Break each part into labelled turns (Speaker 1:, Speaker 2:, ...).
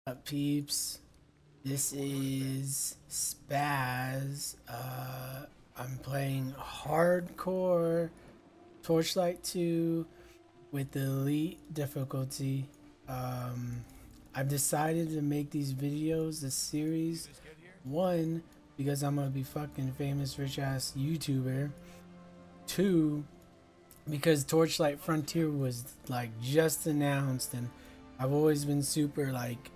Speaker 1: Up peeps, this is Spaz. I'm playing hardcore Torchlight 2 with the elite difficulty. I've decided to make these videos, this series, one, because I'm gonna be fucking famous rich ass YouTuber. Two, because Torchlight Frontier was like just announced, and I've always been super like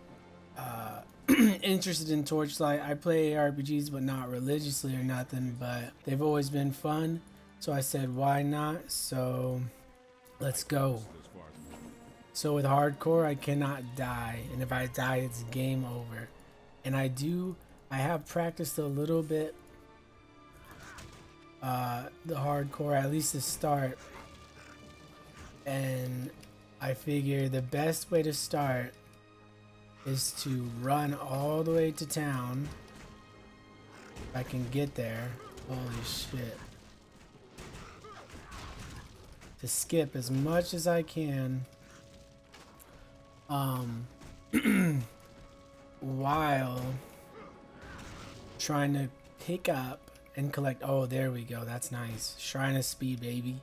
Speaker 1: interested in Torchlight. I play RPGs, but not religiously or nothing, but they've always been fun. So I said, why not? So let's go. So with hardcore, I cannot die. And if I die, it's game over. And I have practiced a little bit the hardcore, at least to start. And I figure the best way to start is to run all the way to town. If I can get there. Holy shit. To skip as much as I can. While trying to pick up and collect. Oh, there we go. That's nice. Shrine of Speed, baby.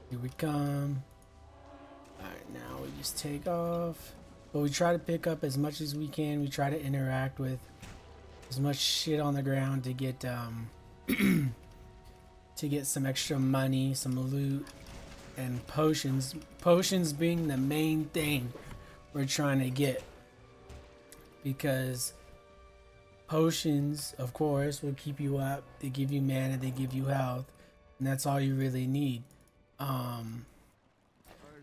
Speaker 1: Here we come. Alright, now we just take off. But we try to pick up as much as we can. We try to interact with as much shit on the ground to get to get some extra money, some loot, and potions. Potions being the main thing we're trying to get, because potions, of course, will keep you up. They give you mana, they give you health, and that's all you really need.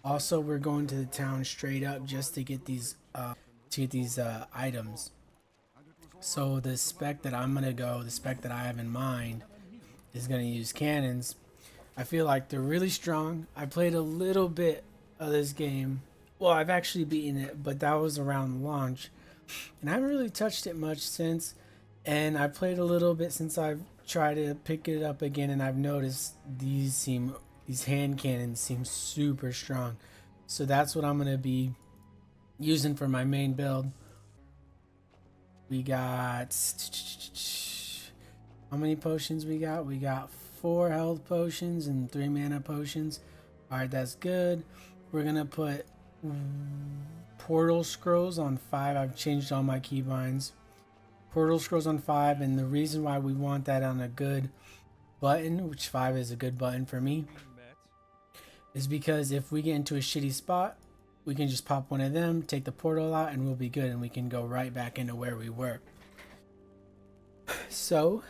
Speaker 1: Also, we're going to the town straight up just to get these items. So the spec that I'm gonna go, the spec that I have in mind, is gonna use cannons. I feel like they're really strong. I played a little bit of this game. Well, I've actually beaten it, but that was around launch, and I haven't really touched it much since. And I played a little bit since I've tried to pick it up again, and I've noticed these hand cannons seem super strong. So that's what I'm gonna be using for my main build. We got, how many potions we got? We got 4 health potions and 3 mana potions. Alright, that's good. We're gonna put portal scrolls on 5. I've changed all my keybinds. Portal scrolls on 5, and the reason why we want that on a good button, which 5 is a good button for me, is because if we get into a shitty spot, we can just pop one of them, take the portal out, and we'll be good, and we can go right back into where we were. So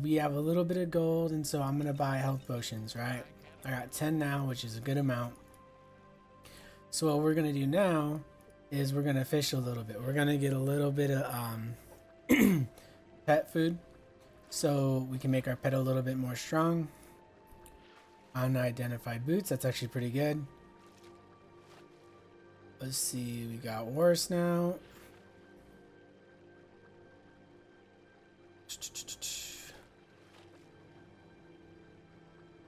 Speaker 1: we have a little bit of gold, and so I'm gonna buy health potions, right? I got 10 now, which is a good amount. So what we're gonna do now is we're gonna fish a little bit. We're gonna get a little bit of pet food, so we can make our pet a little bit more strong. Unidentified boots, that's actually pretty good. Let's see, we got worse now.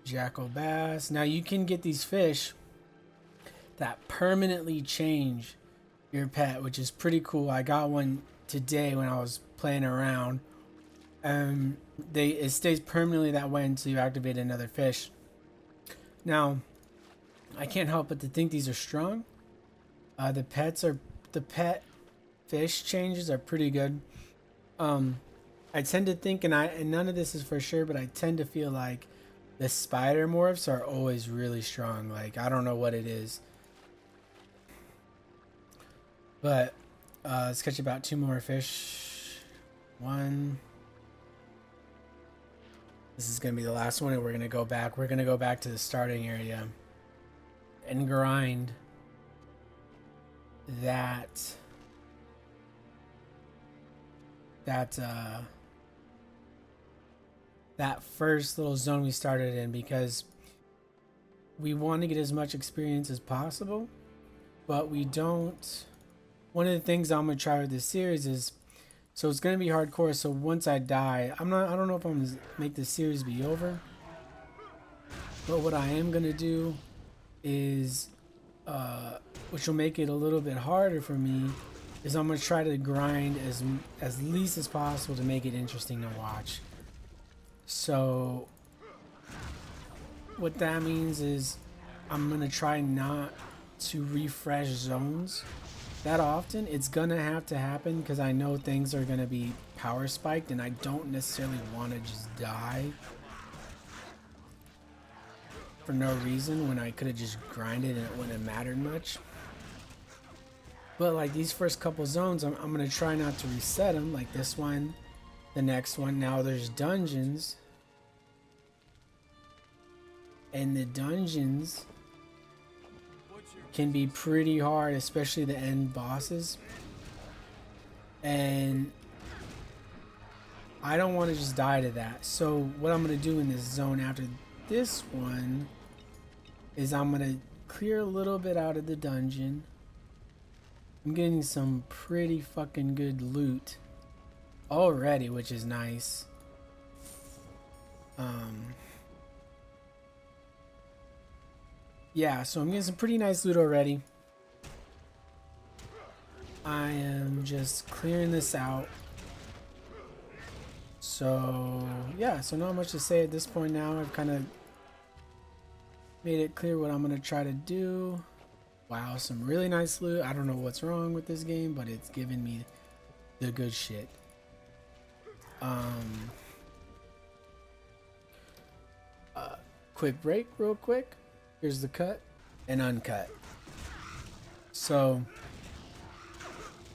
Speaker 1: Jackal bass. Now you can get these fish that permanently change your pet, which is pretty cool. I got one today when I was playing around. It stays permanently that way until you activate another fish. Now, I can't help but to think these are strong. The pet fish changes are pretty good. I tend to think, and none of this is for sure, but I tend to feel like the spider morphs are always really strong. Like, I don't know what it is. But let's catch about 2 more fish. 1. This is gonna be the last one, and we're gonna go back. We're gonna go back to the starting area and grind that first little zone we started in, because we want to get as much experience as possible, but we don't. One of the things I'm gonna try with this series is, so it's gonna be hardcore. So once I die, I don't know if I'm gonna make this series be over, but what I am gonna do is which will make it a little bit harder for me, is I'm gonna try to grind as least as possible to make it interesting to watch. So what that means is I'm gonna try not to refresh zones that often. It's gonna have to happen because I know things are gonna be power spiked and I don't necessarily want to just die for no reason when I could have just grinded and it wouldn't have mattered much. But like these first couple zones, I'm gonna try not to reset them, like this one, the next one. Now there's dungeons, and the dungeons can be pretty hard, especially the end bosses. And I don't want to just die to that. So what I'm gonna do in this zone after this one is I'm gonna clear a little bit out of the dungeon. I'm getting some pretty fucking good loot already, which is nice. Yeah, so I'm getting some pretty nice loot already. I am just clearing this out. So yeah, so not much to say at this point now. I've kind of made it clear what I'm gonna try to do. Wow, some really nice loot. I don't know what's wrong with this game, but it's giving me the good shit. Quick break, real quick. Here's the cut and uncut. So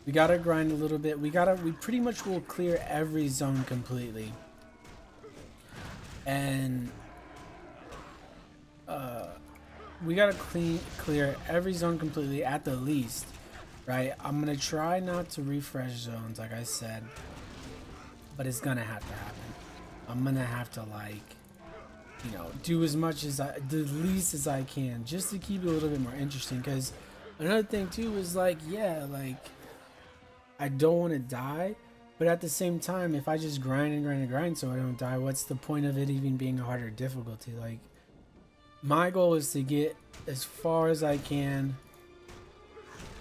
Speaker 1: we gotta grind a little bit. We pretty much will clear every zone completely. And we gotta clear every zone completely at the least, right? I'm gonna try not to refresh zones, like I said, but it's gonna have to happen. I'm gonna have to, like, you know, do as much as the least as I can, just to keep it a little bit more interesting. Because another thing too is, like, yeah, like, I don't want to die, but at the same time, if I just grind and grind and grind so I don't die, what's the point of it even being a harder difficulty? Like, my goal is to get as far as I can,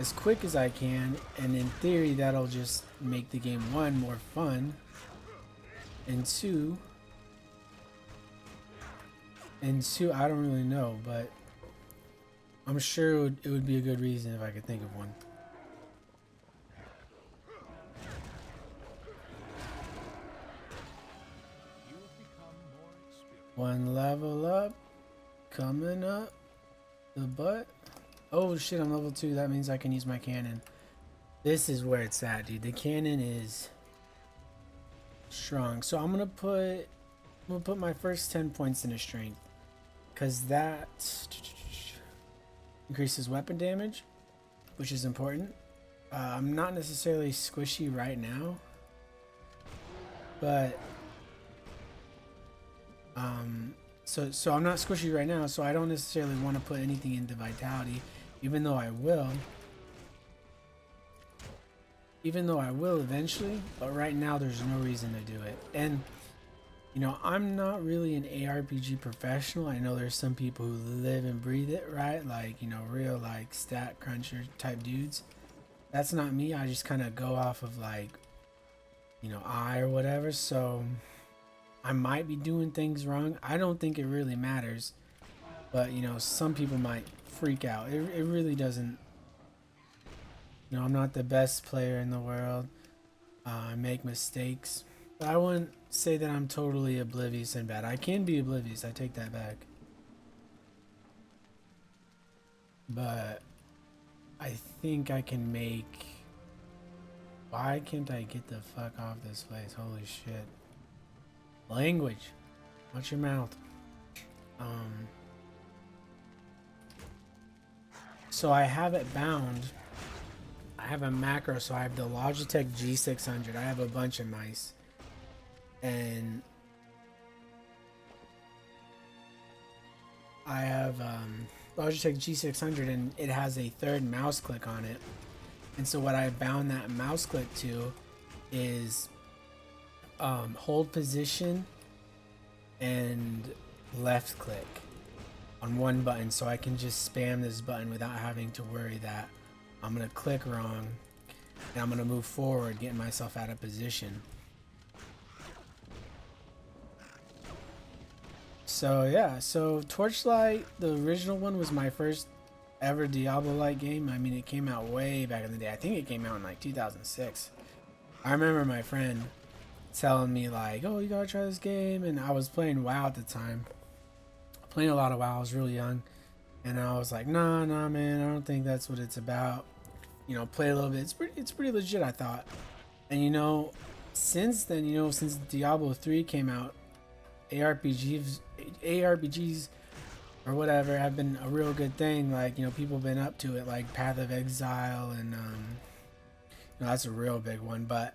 Speaker 1: as quick as I can, and in theory that'll just make the game, one, more fun, and two, I don't really know, but I'm sure it would be a good reason if I could think of one. One level up, coming up the butt. Oh shit, I'm level 2. That means I can use my cannon. This is where it's at, dude. The cannon is strong. So I'm gonna put my first 10 points into strength, because that increases weapon damage, which is important. I'm not necessarily squishy right now, but so I'm not squishy right now, so I don't necessarily want to put anything into vitality, even though I will eventually, but right now there's no reason to do it. And you know, I'm not really an ARPG professional. I know there's some people who live and breathe it, right? Like, you know, real, like, stat cruncher type dudes. That's not me. I just kind of go off of, like, you know, or whatever. So I might be doing things wrong. I don't think it really matters, but you know, some people might freak out. It really doesn't. You know, I'm not the best player in the world. I make mistakes, but I wouldn't say that I'm totally oblivious and bad. I can be oblivious. I take that back. But I think I can make... Why can't I get the fuck off this place? Holy shit. Language. Watch your mouth. So I have it bound. I have a macro, so I have the Logitech G600. I have a bunch of mice. And I have Logitech G600, and it has a third mouse click on it. And so what I bound that mouse click to is hold position and left click. on one button, so I can just spam this button without having to worry that I'm gonna click wrong and I'm gonna move forward, getting myself out of position. So yeah, so Torchlight, the original one, was my first ever Diablo-like game. I mean, it came out way back in the day. I think it came out in like 2006. I remember my friend telling me like, oh, you gotta try this game, and I was playing WoW at the time. Playing a lot of WoW. I was really young, and I was like, nah, man, I don't think that's what it's about. You know, play a little bit. It's pretty legit, I thought. And you know, since then, you know, since Diablo 3 came out, ARPGs or whatever have been a real good thing. Like, you know, people have been up to it, like Path of Exile, and you know, that's a real big one. But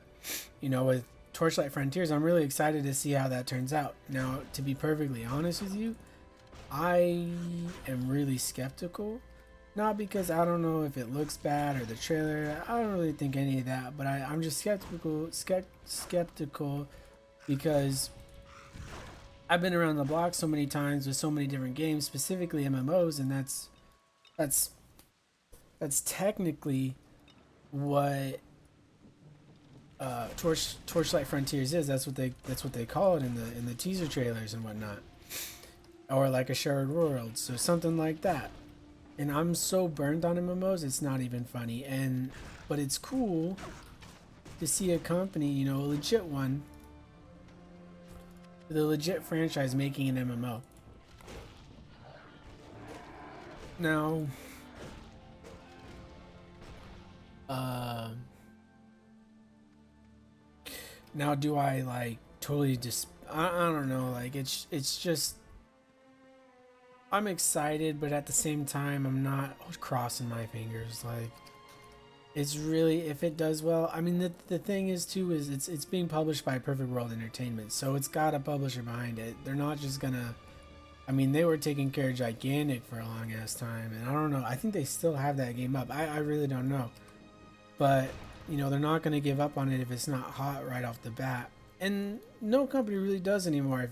Speaker 1: you know, with Torchlight Frontiers, I'm really excited to see how that turns out. Now, to be perfectly honest with you, I am really skeptical. Not because I don't know if it looks bad or the trailer. I don't really think any of that. But I'm just skeptical because I've been around the block so many times with so many different games, specifically MMOs, and that's technically what Torchlight Frontiers is. That's what they call it in the teaser trailers and whatnot, or like a shared world, so something like that. And I'm so burned on MMOs, it's not even funny. But it's cool to see a company, you know, a legit one, the legit franchise making an MMO. Now, now do I like totally just I don't know, like it's just I'm excited, but at the same time I'm not crossing my fingers. Like, it's really, if it does well, I mean, the thing is too is it's being published by Perfect World Entertainment, so it's got a publisher behind it. They're not just gonna, I mean, they were taking care of Gigantic for a long ass time, and I don't know, I think they still have that game up. I really don't know, but you know, they're not gonna give up on it if it's not hot right off the bat. And no company really does anymore. I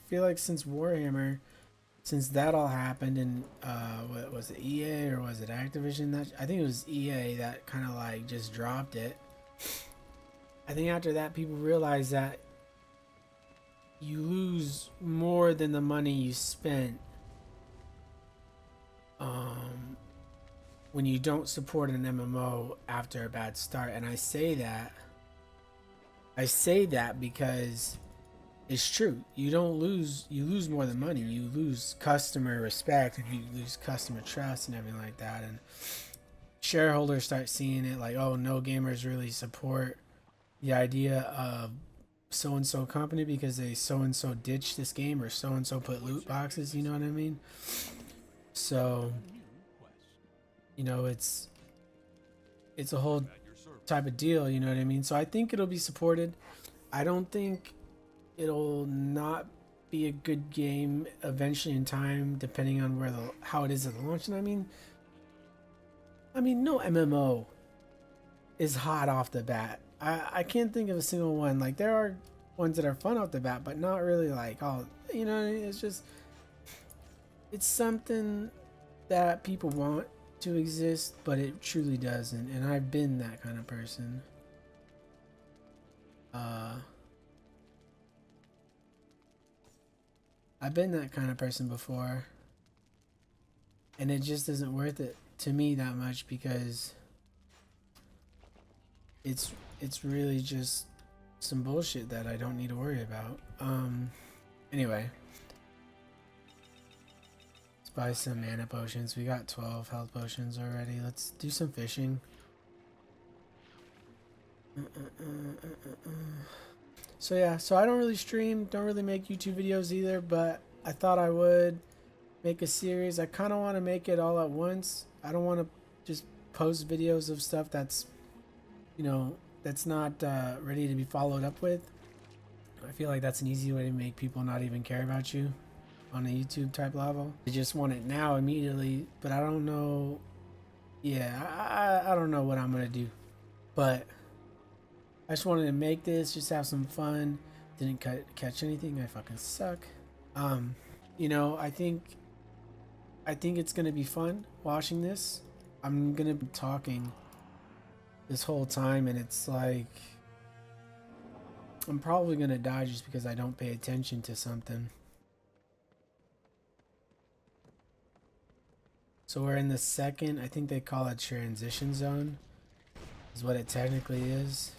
Speaker 1: feel like since Warhammer, since that all happened, and what was it, EA or was it Activision? That, I think it was EA that kind of like just dropped it. I think after that, people realized that you lose more than the money you spent when you don't support an MMO after a bad start. And I say that because it's true. You don't lose, you lose more than money. You lose customer respect, and you lose customer trust and everything like that. And shareholders start seeing it like, oh, no gamers really support the idea of so and so company because they so and so ditched this game, or so and so put loot boxes, you know what I mean? So, you know, it's a whole type of deal, you know what I mean? So I think it'll be supported. I don't think it'll not be a good game eventually in time, depending on where how it is at the launch. And I mean, no MMO is hot off the bat. I can't think of a single one. Like, there are ones that are fun off the bat, but not really like, oh, you know, it's just, it's something that people want to exist, but it truly doesn't. And I've been that kind of person. I've been that kind of person before, and it just isn't worth it to me that much, because it's really just some bullshit that I don't need to worry about. Anyway, let's buy some mana potions. We got 12 health potions already. Let's do some fishing. So yeah, so I don't really stream, don't really make YouTube videos either, but I thought I would make a series. I kind of want to make it all at once. I don't want to just post videos of stuff that's, you know, that's not ready to be followed up with. I feel like that's an easy way to make people not even care about you on a YouTube type level. They just want it now, immediately, but I don't know. Yeah, I don't know what I'm gonna do, but I just wanted to make this, just have some fun. Didn't catch anything. I fucking suck. You know, I think I think it's gonna be fun watching this. I'm gonna be talking this whole time, and it's like I'm probably gonna die just because I don't pay attention to something. So we're in the second, I think they call it transition zone, is what it technically is.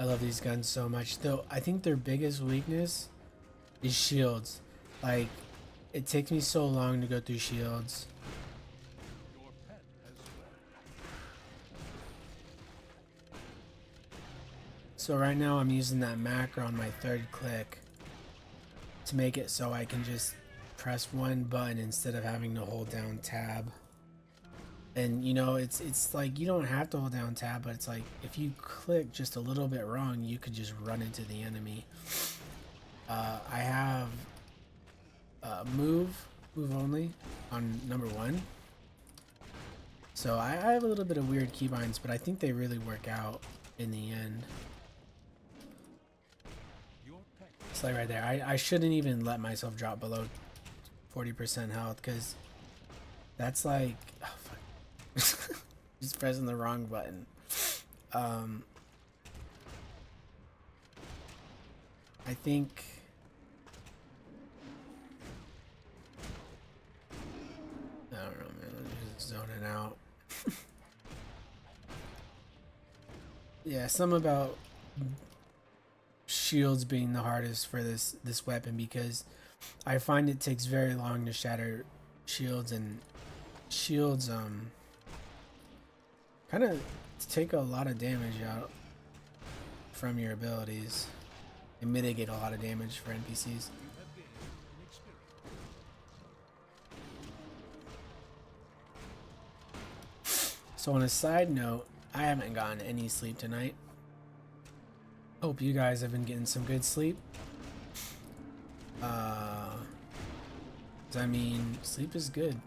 Speaker 1: I love these guns so much, though. I think their biggest weakness is shields. Like, it takes me so long to go through shields. So right now I'm using that macro on my third click to make it so I can just press one button instead of having to hold down tab. And you know, it's like you don't have to hold down tab, but it's like if you click just a little bit wrong, you could just run into the enemy. I have move only on number 1. So I have a little bit of weird keybinds, but I think they really work out in the end. It's like right there. I shouldn't even let myself drop below 40% health, because that's like, oh fuck. Just pressing the wrong button. I think I don't know, man. I'm just zoning out. Yeah, some about shields being the hardest for this weapon, because I find it takes very long to shatter shields, and shields kind of take a lot of damage out from your abilities and mitigate a lot of damage for NPCs. So on a side note, I haven't gotten any sleep tonight. Hope you guys have been getting some good sleep. I mean, sleep is good.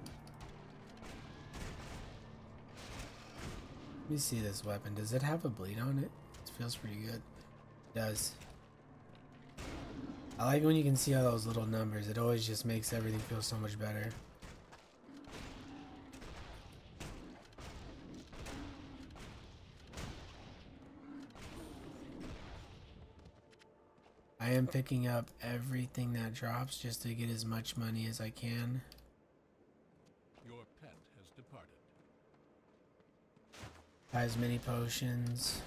Speaker 1: Let me see this weapon. Does it have a bleed on it? It feels pretty good. It does. I like when you can see all those little numbers. It always just makes everything feel so much better. I am picking up everything that drops just to get as much money as I can.
Speaker 2: Your pet has departed.
Speaker 1: Buy as many potions.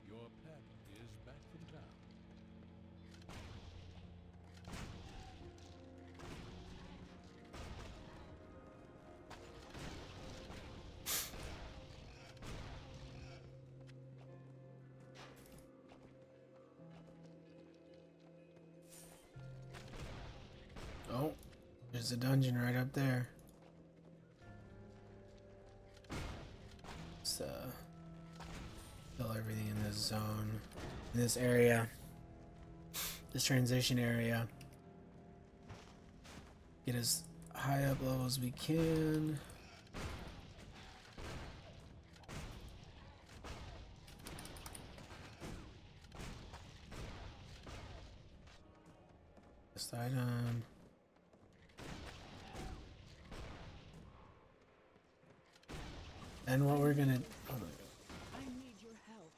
Speaker 2: Your pet is back from town.
Speaker 1: Oh, there's a dungeon right up there. Let's kill everything in this zone, in this area, this transition area. Get as high up level as we can. This item. And what we're gonna, oh my God.
Speaker 3: I need your help.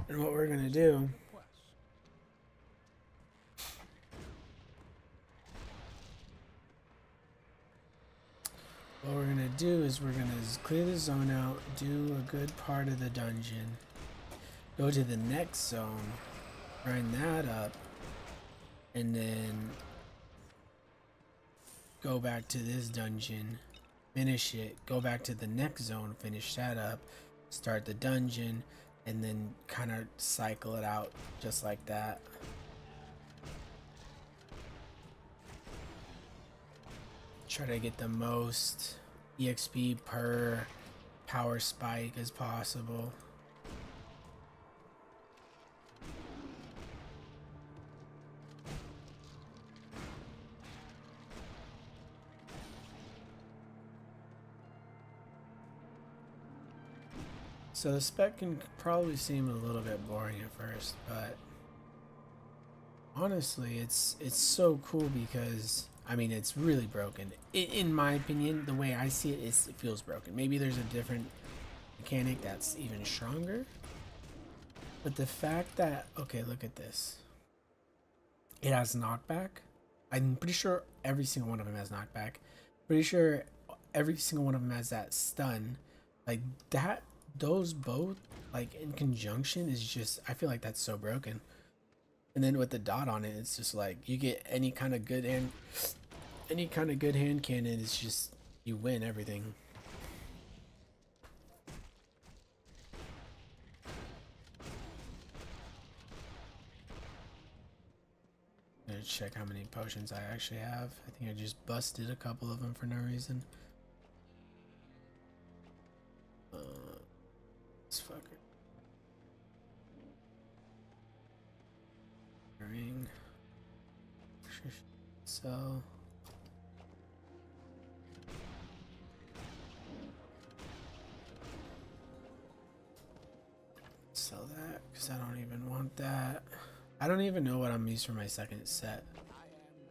Speaker 1: And what we're gonna do is we're gonna clear the zone out, do a good part of the dungeon, go to the next zone, grind that up, and then go back to this dungeon, finish it, go back to the next zone, finish that up, start the dungeon, and then kind of cycle it out just like that. Try to get the most EXP per power spike as possible. So the spec can probably seem a little bit boring at first, but honestly, it's so cool because I mean it's really broken. In my opinion, the way I see it is it feels broken. Maybe there's a different mechanic that's even stronger, but the fact that okay, look at this. It has knockback. I'm pretty sure every single one of them has knockback. Pretty sure every single one of them has that stun. Like that. Those both, like in conjunction, is just I feel like that's so broken. And then with the dot on it, it's just like you get any kind of good hand cannon. It's just you win everything. I'm gonna check how many potions I actually have. I think I just busted a couple of them for no reason. This fucker. Ring. So. Sell that because I don't even want that. I don't even know what I'm using for my second set.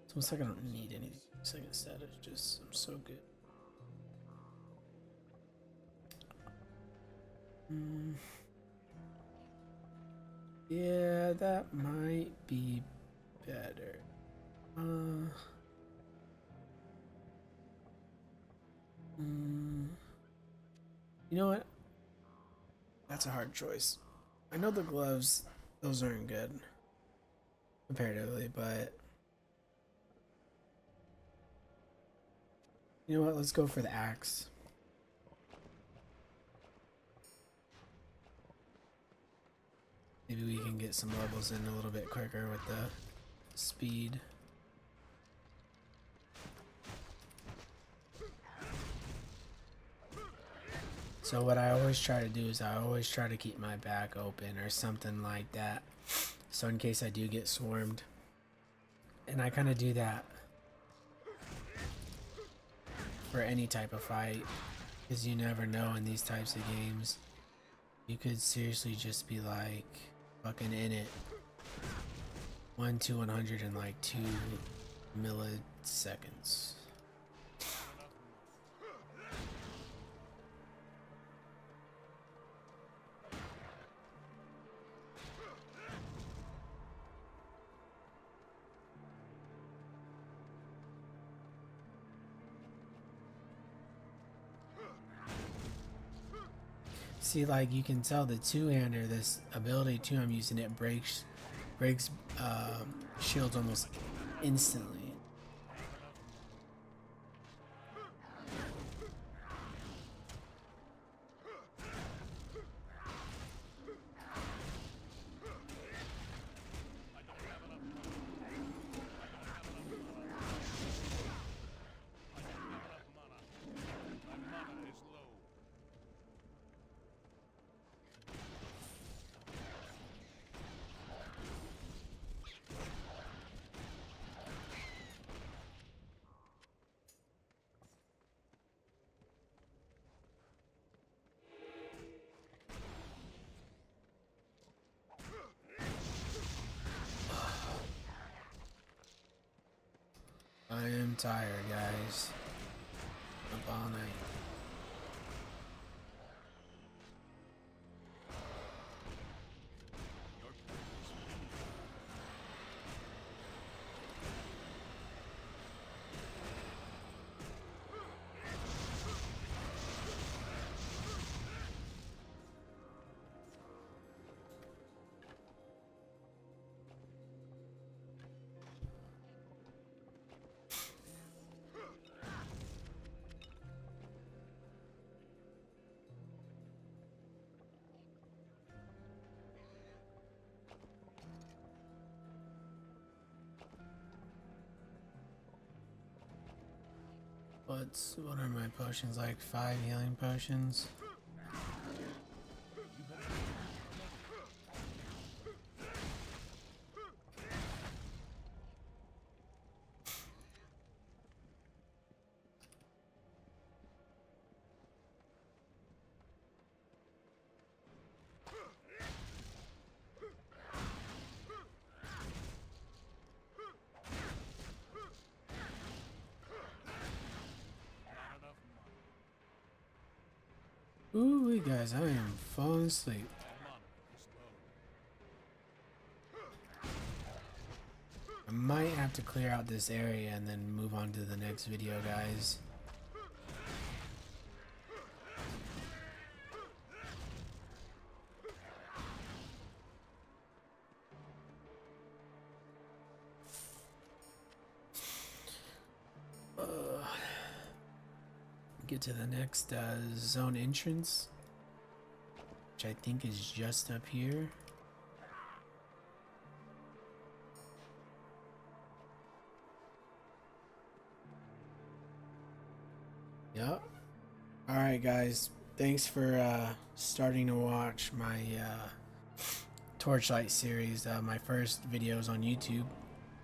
Speaker 1: It's almost like I don't need anything. Second set is just I'm so good. Yeah, that might be better. You know what? That's a hard choice. I know the gloves, those aren't good comparatively, but you know what? Let's go for the axe. Maybe we can get some levels in a little bit quicker with the speed. So what I always try to do is I always try to keep my back open or something like that. So in case I do get swarmed. And I kind of do that for any type of fight. Because you never know in these types of games. You could seriously just be like fucking in it. 1 to 100 in like 2 milliseconds. See, like you can tell the two-hander, this ability too, I'm using it breaks shields almost instantly. I am tired, guys. Up all night. What are my potions like? 5 healing potions. Ooh, guys, I am falling asleep. I might have to clear out this area and then move on to the next video, guys. Get to the next zone entrance, which I think is just up here. Yep. Alright guys, thanks for starting to watch my Torchlight series. My first videos on YouTube.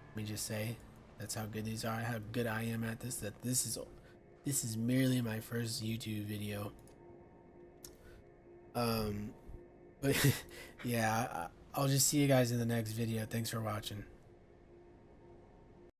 Speaker 1: Let me just say, that's how good these are, how good I am at this. That this is merely my first YouTube video. But yeah, I'll just see you guys in the next video. Thanks for watching.